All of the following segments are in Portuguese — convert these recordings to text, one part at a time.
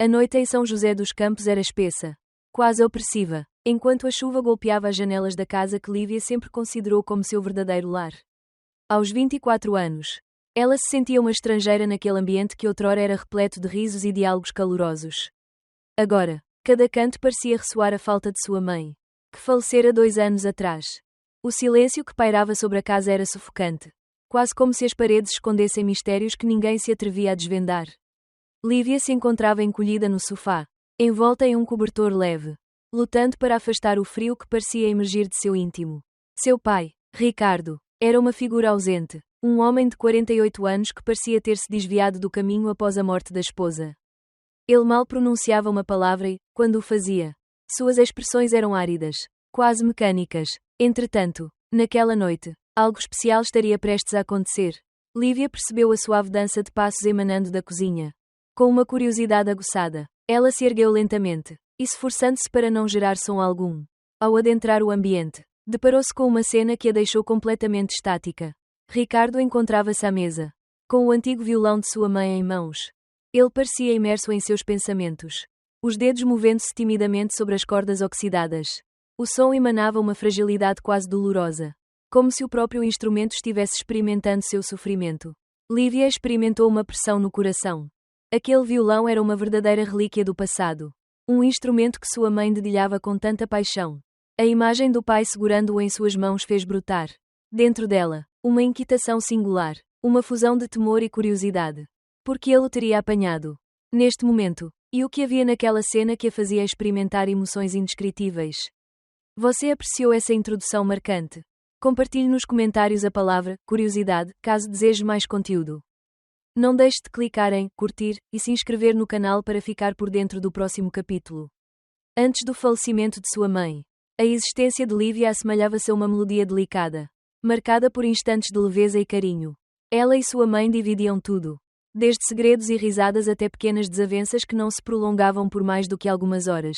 A noite em São José dos Campos era espessa, quase opressiva, enquanto a chuva golpeava as janelas da casa que Lívia sempre considerou como seu verdadeiro lar. Aos 24 anos, ela se sentia uma estrangeira naquele ambiente que outrora era repleto de risos e diálogos calorosos. Agora, cada canto parecia ressoar a falta de sua mãe, que falecera 2 anos atrás. O silêncio que pairava sobre a casa era sufocante, quase como se as paredes escondessem mistérios que ninguém se atrevia a desvendar. Lívia se encontrava encolhida no sofá, envolta em um cobertor leve, lutando para afastar o frio que parecia emergir de seu íntimo. Seu pai, Ricardo, era uma figura ausente, um homem de 48 anos que parecia ter se desviado do caminho após a morte da esposa. Ele mal pronunciava uma palavra e, quando o fazia, suas expressões eram áridas, quase mecânicas. Entretanto, naquela noite, algo especial estaria prestes a acontecer. Lívia percebeu a suave dança de passos emanando da cozinha. Com uma curiosidade aguçada, ela se ergueu lentamente, esforçando-se para não gerar som algum. Ao adentrar o ambiente, deparou-se com uma cena que a deixou completamente estática. Ricardo encontrava-se à mesa, com o antigo violão de sua mãe em mãos. Ele parecia imerso em seus pensamentos, os dedos movendo-se timidamente sobre as cordas oxidadas. O som emanava uma fragilidade quase dolorosa, como se o próprio instrumento estivesse experimentando seu sofrimento. Lívia experimentou uma pressão no coração. Aquele violão era uma verdadeira relíquia do passado, um instrumento que sua mãe dedilhava com tanta paixão. A imagem do pai segurando-o em suas mãos fez brotar, dentro dela, uma inquietação singular, uma fusão de temor e curiosidade. Porque ele o teria apanhado neste momento, e o que havia naquela cena que a fazia experimentar emoções indescritíveis. Você apreciou essa introdução marcante? Compartilhe nos comentários a palavra curiosidade, caso deseje mais conteúdo. Não deixe de clicar em curtir e se inscrever no canal para ficar por dentro do próximo capítulo. Antes do falecimento de sua mãe, a existência de Lívia assemelhava-se a uma melodia delicada, marcada por instantes de leveza e carinho. Ela e sua mãe dividiam tudo, desde segredos e risadas até pequenas desavenças que não se prolongavam por mais do que algumas horas.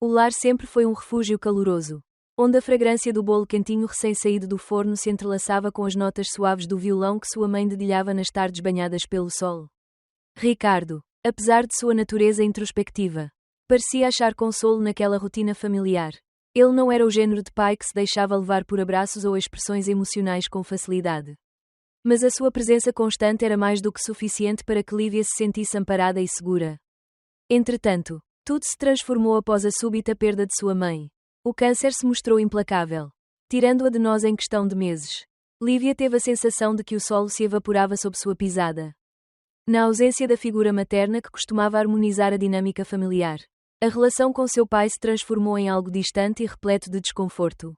O lar sempre foi um refúgio caloroso, onde a fragrância do bolo quentinho recém-saído do forno se entrelaçava com as notas suaves do violão que sua mãe dedilhava nas tardes banhadas pelo sol. Ricardo, apesar de sua natureza introspectiva, parecia achar consolo naquela rotina familiar. Ele não era o género de pai que se deixava levar por abraços ou expressões emocionais com facilidade. Mas a sua presença constante era mais do que suficiente para que Lívia se sentisse amparada e segura. Entretanto, tudo se transformou após a súbita perda de sua mãe. O câncer se mostrou implacável, tirando-a de nós em questão de meses. Lívia teve a sensação de que o solo se evaporava sob sua pisada. Na ausência da figura materna que costumava harmonizar a dinâmica familiar, a relação com seu pai se transformou em algo distante e repleto de desconforto.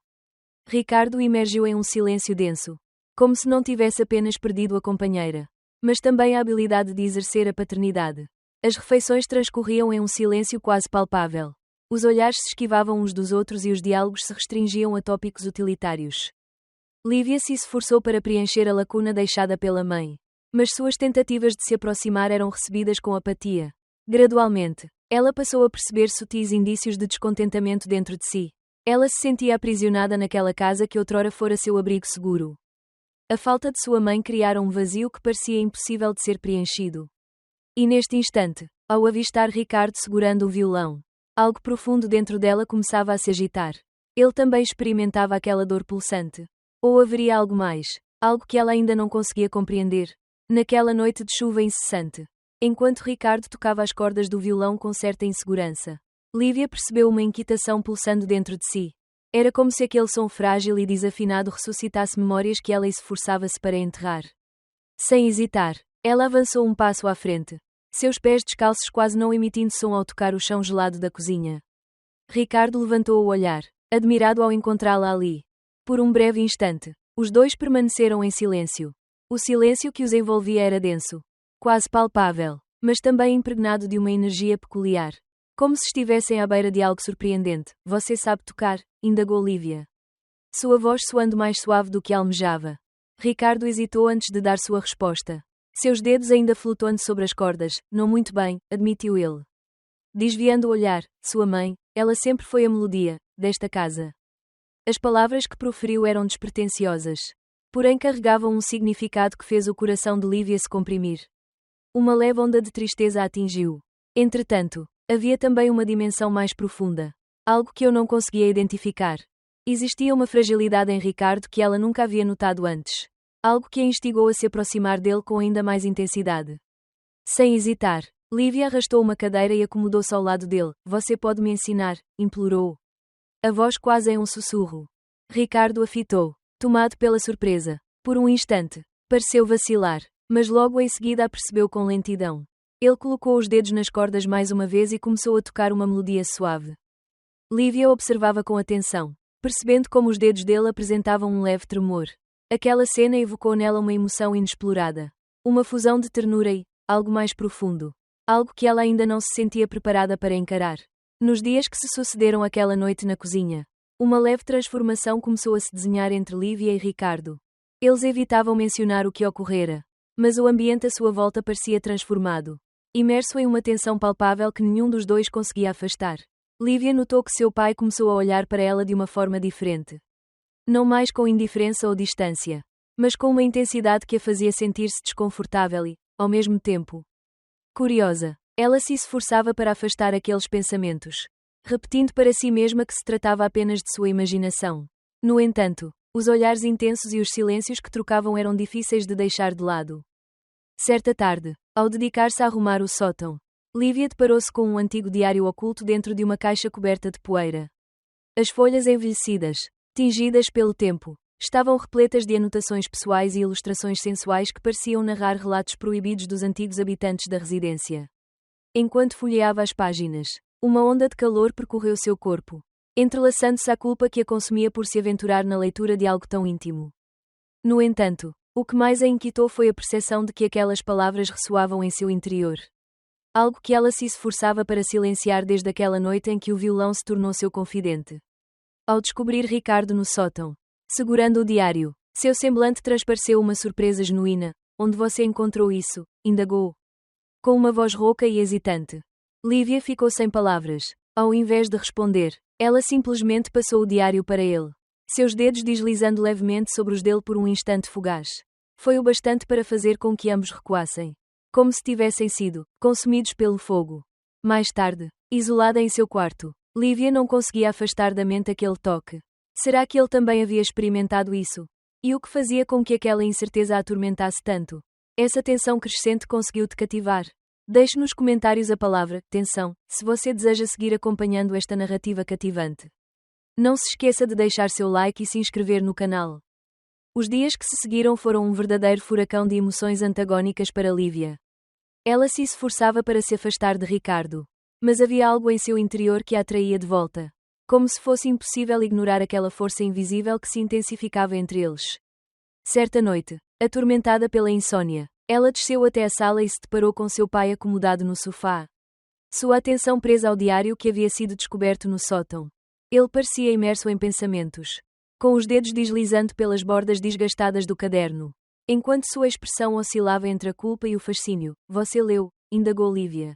Ricardo emergiu em um silêncio denso, como se não tivesse apenas perdido a companheira, mas também a habilidade de exercer a paternidade. As refeições transcorriam em um silêncio quase palpável. Os olhares se esquivavam uns dos outros e os diálogos se restringiam a tópicos utilitários. Lívia se esforçou para preencher a lacuna deixada pela mãe, mas suas tentativas de se aproximar eram recebidas com apatia. Gradualmente, ela passou a perceber sutis indícios de descontentamento dentro de si. Ela se sentia aprisionada naquela casa que outrora fora seu abrigo seguro. A falta de sua mãe criara um vazio que parecia impossível de ser preenchido. E neste instante, ao avistar Ricardo segurando o violão, algo profundo dentro dela começava a se agitar. Ele também experimentava aquela dor pulsante. Ou haveria algo mais, algo que ela ainda não conseguia compreender. Naquela noite de chuva incessante, enquanto Ricardo tocava as cordas do violão com certa insegurança, Lívia percebeu uma inquietação pulsando dentro de si. Era como se aquele som frágil e desafinado ressuscitasse memórias que ela esforçava-se para enterrar. Sem hesitar, ela avançou um passo à frente, seus pés descalços quase não emitindo som ao tocar o chão gelado da cozinha. Ricardo levantou o olhar, admirado ao encontrá-la ali. Por um breve instante, os dois permaneceram em silêncio. O silêncio que os envolvia era denso, quase palpável, mas também impregnado de uma energia peculiar. Como se estivessem à beira de algo surpreendente. Você sabe tocar? Indagou Lívia. Sua voz soando mais suave do que almejava. Ricardo hesitou antes de dar sua resposta. Seus dedos ainda flutuando sobre as cordas. Não muito bem, admitiu ele. Desviando o olhar, sua mãe, ela sempre foi a melodia desta casa. As palavras que proferiu eram despretensiosas, porém carregavam um significado que fez o coração de Lívia se comprimir. Uma leve onda de tristeza a atingiu. Entretanto, havia também uma dimensão mais profunda. Algo que eu não conseguia identificar. Existia uma fragilidade em Ricardo que ela nunca havia notado antes. Algo que a instigou a se aproximar dele com ainda mais intensidade. Sem hesitar, Lívia arrastou uma cadeira e acomodou-se ao lado dele. Você pode me ensinar? Implorou. A voz quase em um sussurro. Ricardo a fitou, tomado pela surpresa. Por um instante, pareceu vacilar, mas logo em seguida a percebeu com lentidão. Ele colocou os dedos nas cordas mais uma vez e começou a tocar uma melodia suave. Lívia observava com atenção, percebendo como os dedos dele apresentavam um leve tremor. Aquela cena evocou nela uma emoção inexplorada. Uma fusão de ternura e algo mais profundo. Algo que ela ainda não se sentia preparada para encarar. Nos dias que se sucederam àquela noite na cozinha, uma leve transformação começou a se desenhar entre Lívia e Ricardo. Eles evitavam mencionar o que ocorrera, mas o ambiente à sua volta parecia transformado, imerso em uma tensão palpável que nenhum dos dois conseguia afastar. Lívia notou que seu pai começou a olhar para ela de uma forma diferente. Não mais com indiferença ou distância, mas com uma intensidade que a fazia sentir-se desconfortável e, ao mesmo tempo, curiosa. Ela se esforçava para afastar aqueles pensamentos, repetindo para si mesma que se tratava apenas de sua imaginação. No entanto, os olhares intensos e os silêncios que trocavam eram difíceis de deixar de lado. Certa tarde, ao dedicar-se a arrumar o sótão, Lívia deparou-se com um antigo diário oculto dentro de uma caixa coberta de poeira. As folhas envelhecidas, tingidas pelo tempo, estavam repletas de anotações pessoais e ilustrações sensuais que pareciam narrar relatos proibidos dos antigos habitantes da residência. Enquanto folheava as páginas, uma onda de calor percorreu seu corpo, entrelaçando-se à culpa que a consumia por se aventurar na leitura de algo tão íntimo. No entanto, o que mais a inquietou foi a percepção de que aquelas palavras ressoavam em seu interior. Algo que ela se esforçava para silenciar desde aquela noite em que o violão se tornou seu confidente. Ao descobrir Ricardo no sótão, segurando o diário, seu semblante transpareceu uma surpresa genuína. Onde você encontrou isso? Indagou. Com uma voz rouca e hesitante. Lívia ficou sem palavras. Ao invés de responder, ela simplesmente passou o diário para ele. Seus dedos deslizando levemente sobre os dele por um instante fugaz. Foi o bastante para fazer com que ambos recuassem. Como se tivessem sido consumidos pelo fogo. Mais tarde, isolada em seu quarto, Lívia não conseguia afastar da mente aquele toque. Será que ele também havia experimentado isso? E o que fazia com que aquela incerteza a atormentasse tanto? Essa tensão crescente conseguiu-te cativar? Deixe nos comentários a palavra tensão, se você deseja seguir acompanhando esta narrativa cativante. Não se esqueça de deixar seu like e se inscrever no canal. Os dias que se seguiram foram um verdadeiro furacão de emoções antagónicas para Lívia. Ela se esforçava para se afastar de Ricardo, mas havia algo em seu interior que a atraía de volta. Como se fosse impossível ignorar aquela força invisível que se intensificava entre eles. Certa noite, atormentada pela insônia, ela desceu até a sala e se deparou com seu pai acomodado no sofá. Sua atenção presa ao diário que havia sido descoberto no sótão. Ele parecia imerso em pensamentos, com os dedos deslizando pelas bordas desgastadas do caderno. Enquanto sua expressão oscilava entre a culpa e o fascínio. Você leu? Indagou Lívia.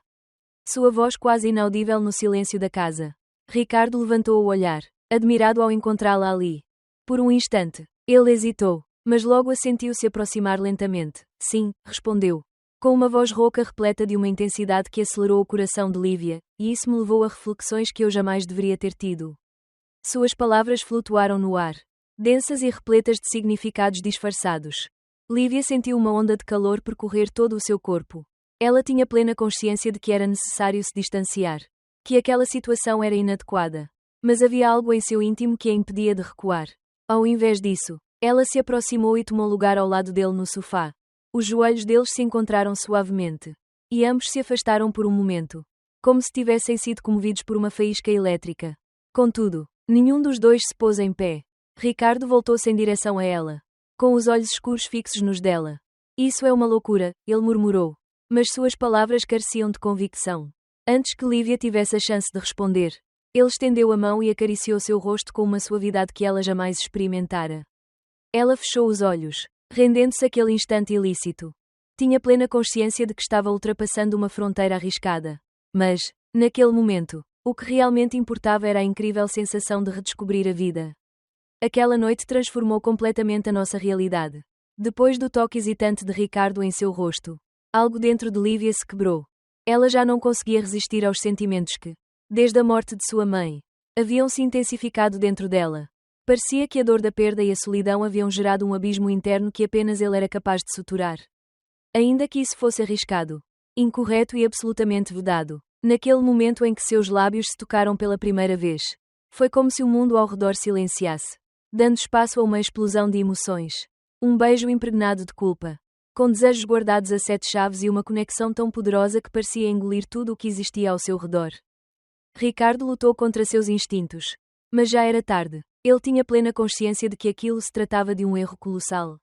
Sua voz quase inaudível no silêncio da casa. Ricardo levantou o olhar, admirado ao encontrá-la ali. Por um instante, ele hesitou, mas logo a sentiu se aproximar lentamente. Sim, respondeu, com uma voz rouca repleta de uma intensidade que acelerou o coração de Lívia, e isso me levou a reflexões que eu jamais deveria ter tido. Suas palavras flutuaram no ar, densas e repletas de significados disfarçados. Lívia sentiu uma onda de calor percorrer todo o seu corpo. Ela tinha plena consciência de que era necessário se distanciar, que aquela situação era inadequada. Mas havia algo em seu íntimo que a impedia de recuar. Ao invés disso, ela se aproximou e tomou lugar ao lado dele no sofá. Os joelhos deles se encontraram suavemente. E ambos se afastaram por um momento, como se tivessem sido comovidos por uma faísca elétrica. Contudo, nenhum dos dois se pôs em pé. Ricardo voltou-se em direção a ela, com os olhos escuros fixos nos dela. Isso é uma loucura, ele murmurou. Mas suas palavras careciam de convicção. Antes que Lívia tivesse a chance de responder, ele estendeu a mão e acariciou seu rosto com uma suavidade que ela jamais experimentara. Ela fechou os olhos, rendendo-se àquele instante ilícito. Tinha plena consciência de que estava ultrapassando uma fronteira arriscada. Mas, naquele momento, o que realmente importava era a incrível sensação de redescobrir a vida. Aquela noite transformou completamente a nossa realidade. Depois do toque hesitante de Ricardo em seu rosto, algo dentro de Lívia se quebrou. Ela já não conseguia resistir aos sentimentos que, desde a morte de sua mãe, haviam se intensificado dentro dela. Parecia que a dor da perda e a solidão haviam gerado um abismo interno que apenas ele era capaz de suturar. Ainda que isso fosse arriscado, incorreto e absolutamente vedado, naquele momento em que seus lábios se tocaram pela primeira vez, foi como se o mundo ao redor silenciasse, dando espaço a uma explosão de emoções. Um beijo impregnado de culpa, com desejos guardados a 7 chaves e uma conexão tão poderosa que parecia engolir tudo o que existia ao seu redor. Ricardo lutou contra seus instintos. Mas já era tarde. Ele tinha plena consciência de que aquilo se tratava de um erro colossal.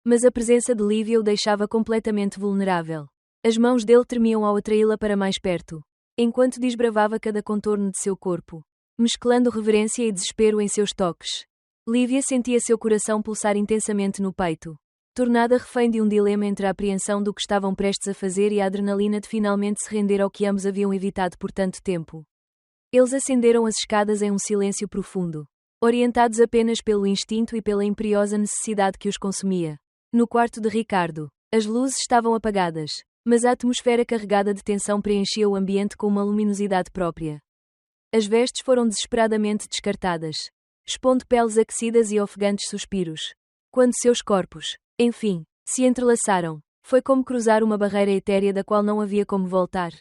Mas a presença de Lívia o deixava completamente vulnerável. As mãos dele tremiam ao atraí-la para mais perto, enquanto desbravava cada contorno de seu corpo, mesclando reverência e desespero em seus toques. Lívia sentia seu coração pulsar intensamente no peito, tornada refém de um dilema entre a apreensão do que estavam prestes a fazer e a adrenalina de finalmente se render ao que ambos haviam evitado por tanto tempo. Eles ascenderam as escadas em um silêncio profundo, orientados apenas pelo instinto e pela imperiosa necessidade que os consumia. No quarto de Ricardo, as luzes estavam apagadas, mas a atmosfera carregada de tensão preenchia o ambiente com uma luminosidade própria. As vestes foram desesperadamente descartadas, expondo peles aquecidas e ofegantes suspiros. Quando seus corpos, enfim, se entrelaçaram, foi como cruzar uma barreira etérea da qual não havia como voltar.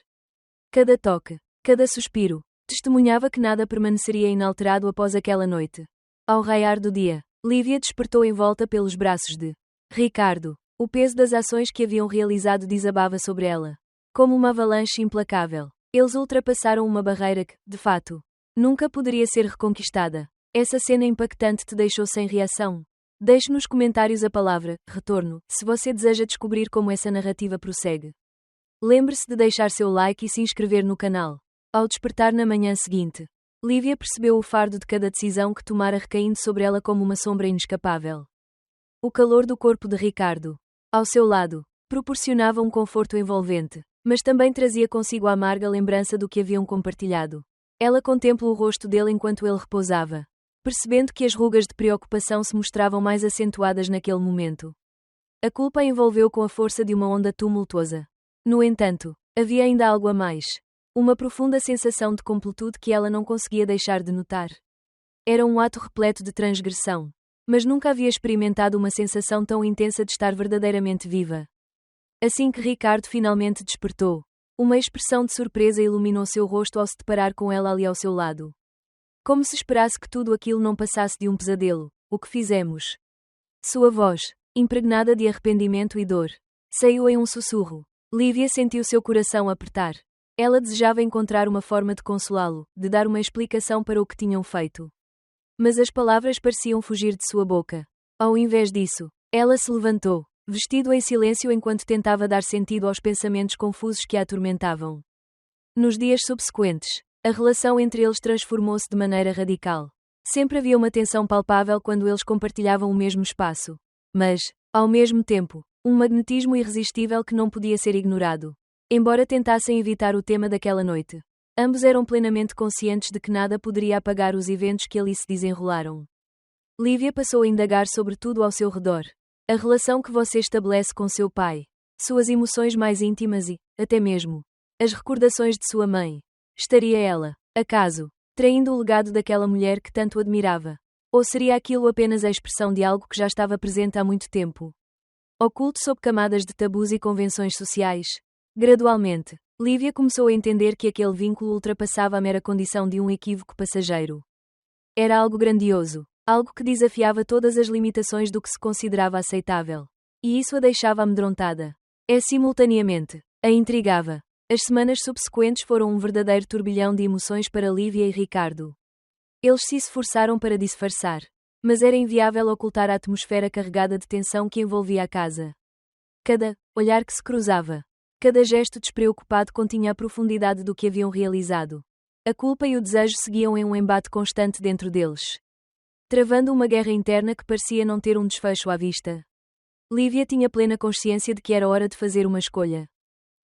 Cada toque, cada suspiro, testemunhava que nada permaneceria inalterado após aquela noite. Ao raiar do dia, Lívia despertou envolta pelos braços de Ricardo. O peso das ações que haviam realizado desabava sobre ela, como uma avalanche implacável. Eles ultrapassaram uma barreira que, de fato, nunca poderia ser reconquistada. Essa cena impactante te deixou sem reação? Deixe nos comentários a palavra retorno, se você deseja descobrir como essa narrativa prossegue. Lembre-se de deixar seu like e se inscrever no canal. Ao despertar na manhã seguinte, Lívia percebeu o fardo de cada decisão que tomara recaindo sobre ela como uma sombra inescapável. O calor do corpo de Ricardo, ao seu lado, proporcionava um conforto envolvente, mas também trazia consigo a amarga lembrança do que haviam compartilhado. Ela contempla o rosto dele enquanto ele repousava, percebendo que as rugas de preocupação se mostravam mais acentuadas naquele momento. A culpa a envolveu com a força de uma onda tumultuosa. No entanto, havia ainda algo a mais. Uma profunda sensação de completude que ela não conseguia deixar de notar. Era um ato repleto de transgressão, mas nunca havia experimentado uma sensação tão intensa de estar verdadeiramente viva. Assim que Ricardo finalmente despertou, uma expressão de surpresa iluminou seu rosto ao se deparar com ela ali ao seu lado. Como se esperasse que tudo aquilo não passasse de um pesadelo. O que fizemos? Sua voz, impregnada de arrependimento e dor, saiu em um sussurro. Lívia sentiu seu coração apertar. Ela desejava encontrar uma forma de consolá-lo, de dar uma explicação para o que tinham feito. Mas as palavras pareciam fugir de sua boca. Ao invés disso, ela se levantou, vestido em silêncio enquanto tentava dar sentido aos pensamentos confusos que a atormentavam. Nos dias subsequentes, a relação entre eles transformou-se de maneira radical. Sempre havia uma tensão palpável quando eles compartilhavam o mesmo espaço. Mas, ao mesmo tempo, um magnetismo irresistível que não podia ser ignorado. Embora tentassem evitar o tema daquela noite, ambos eram plenamente conscientes de que nada poderia apagar os eventos que ali se desenrolaram. Lívia passou a indagar sobre tudo ao seu redor. A relação que você estabelece com seu pai, suas emoções mais íntimas e, até mesmo, as recordações de sua mãe. Estaria ela, acaso, traindo o legado daquela mulher que tanto admirava? Ou seria aquilo apenas a expressão de algo que já estava presente há muito tempo? Oculto sob camadas de tabus e convenções sociais. Gradualmente, Lívia começou a entender que aquele vínculo ultrapassava a mera condição de um equívoco passageiro. Era algo grandioso, algo que desafiava todas as limitações do que se considerava aceitável. E isso a deixava amedrontada. Simultaneamente, a intrigava. As semanas subsequentes foram um verdadeiro turbilhão de emoções para Lívia e Ricardo. Eles se esforçaram para disfarçar, mas era inviável ocultar a atmosfera carregada de tensão que envolvia a casa. Cada olhar que se cruzava, cada gesto despreocupado continha a profundidade do que haviam realizado. A culpa e o desejo seguiam em um embate constante dentro deles, travando uma guerra interna que parecia não ter um desfecho à vista. Lívia tinha plena consciência de que era hora de fazer uma escolha.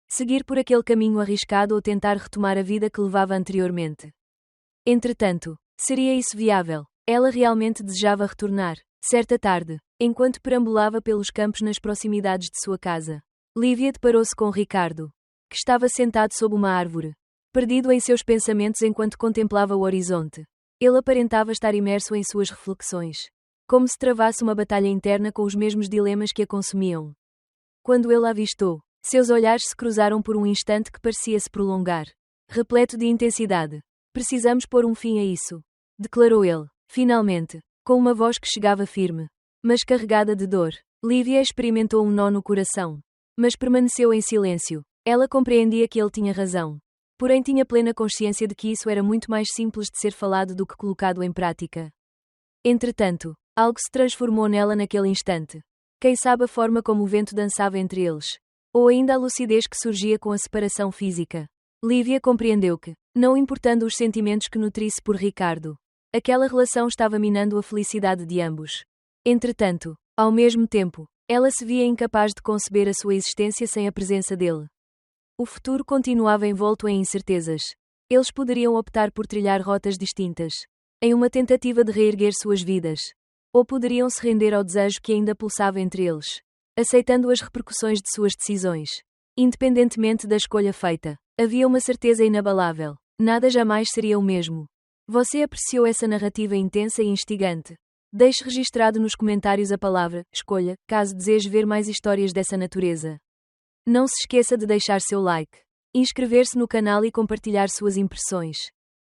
Seguir por aquele caminho arriscado ou tentar retomar a vida que levava anteriormente. Entretanto, seria isso viável? Ela realmente desejava retornar. Certa tarde, enquanto perambulava pelos campos nas proximidades de sua casa, Lívia deparou-se com Ricardo, que estava sentado sob uma árvore, perdido em seus pensamentos enquanto contemplava o horizonte. Ele aparentava estar imerso em suas reflexões, como se travasse uma batalha interna com os mesmos dilemas que a consumiam. Quando ele a avistou, seus olhares se cruzaram por um instante que parecia se prolongar, repleto de intensidade. Precisamos pôr um fim a isso, declarou ele, finalmente, com uma voz que chegava firme, mas carregada de dor. Lívia experimentou um nó no coração, mas permaneceu em silêncio. Ela compreendia que ele tinha razão, porém tinha plena consciência de que isso era muito mais simples de ser falado do que colocado em prática. Entretanto, algo se transformou nela naquele instante. Quem sabe a forma como o vento dançava entre eles, ou ainda a lucidez que surgia com a separação física. Lívia compreendeu que, não importando os sentimentos que nutrisse por Ricardo, aquela relação estava minando a felicidade de ambos. Entretanto, ao mesmo tempo, ela se via incapaz de conceber a sua existência sem a presença dele. O futuro continuava envolto em incertezas. Eles poderiam optar por trilhar rotas distintas, em uma tentativa de reerguer suas vidas. Ou poderiam se render ao desejo que ainda pulsava entre eles, aceitando as repercussões de suas decisões. Independentemente da escolha feita, havia uma certeza inabalável: nada jamais seria o mesmo. Você apreciou essa narrativa intensa e instigante? Deixe registrado nos comentários a palavra escolha, caso deseje ver mais histórias dessa natureza. Não se esqueça de deixar seu like, inscrever-se no canal e compartilhar suas impressões.